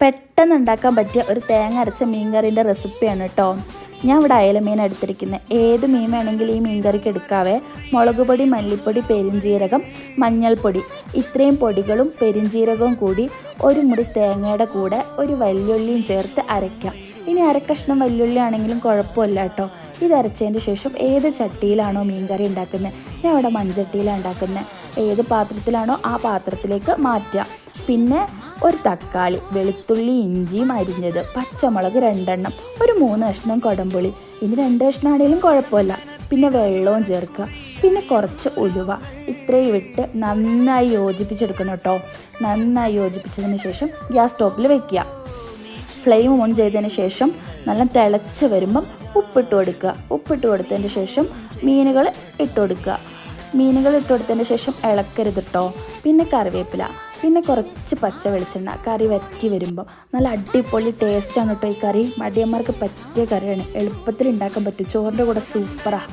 പെട്ടെന്ന് ഉണ്ടാക്കാൻ പറ്റിയ ഒരു തേങ്ങ അരച്ച മീൻകറിൻ്റെ റെസിപ്പിയാണ് കേട്ടോ. ഞാൻ ഇവിടെ അയല മീൻ എടുത്തിരിക്കുന്നത്. ഏത് മീൻ വേണമെങ്കിലും ഈ മീൻകറിക്ക് എടുക്കാവേ. മുളക് പൊടി, മല്ലിപ്പൊടി, പെരിഞ്ജീരകം, മഞ്ഞൾപ്പൊടി, ഇത്രയും പൊടികളും പെരിഞ്ജീരകവും കൂടി ഒരു മുറി തേങ്ങയുടെ കൂടെ ഒരു വല്യുള്ളിയും ചേർത്ത് അരയ്ക്കാം. ഇനി അരക്കഷ്ണം വല്യുള്ളി ആണെങ്കിലും കുഴപ്പമില്ല കേട്ടോ. ഇത് അരച്ചതിന് ശേഷം ഏത് ചട്ടിയിലാണോ മീൻകറി ഉണ്ടാക്കുന്നത്, ഞാൻ ഇവിടെ മൺചട്ടിയിലാണ് ഉണ്ടാക്കുന്നത്, ഏത് പാത്രത്തിലാണോ ആ പാത്രത്തിലേക്ക് മാറ്റുക. പിന്നെ ഒരു തക്കാളി, വെളുത്തുള്ളി, ഇഞ്ചിയും അരിഞ്ഞത്, പച്ചമുളക് 2 എണ്ണം, ഒരു 3 കഷ്ണം കുടംപുളി, ഇനി 2 കഷ്ണമാണെങ്കിലും കുഴപ്പമില്ല. പിന്നെ വെള്ളവും ചേർക്കുക. പിന്നെ കുറച്ച് ഉലുവ, ഇത്രയും ഇട്ട് നന്നായി യോജിപ്പിച്ചെടുക്കണം കേട്ടോ. നന്നായി യോജിപ്പിച്ചതിന് ശേഷം ഗ്യാസ് സ്റ്റോപ്പിൽ വെക്കുക. ഫ്ലെയിം ഓൺ ചെയ്തതിന് ശേഷം നല്ല തിളച്ച് വരുമ്പം ഉപ്പിട്ട് കൊടുക്കുക. ഉപ്പിട്ട് കൊടുത്തതിന് ശേഷം മീനുകൾ ഇട്ട് കൊടുക്കുക. മീനുകൾ ഇട്ട് കൊടുത്തതിന് ശേഷം ഇളക്കരുത് കേട്ടോ. പിന്നെ കറിവേപ്പില, പിന്നെ കുറച്ച് പച്ച വെളിച്ചെണ്ണ. കറി വറ്റി വരുമ്പോൾ നല്ല അടിപൊളി ടേസ്റ്റാണ് കേട്ടോ ഈ കറി. മടിയന്മാർക്ക് പറ്റിയ കറിയാണ്, എളുപ്പത്തിൽ ഉണ്ടാക്കാൻ പറ്റും. ചോറിൻ്റെ കൂടെ സൂപ്പറാണ്.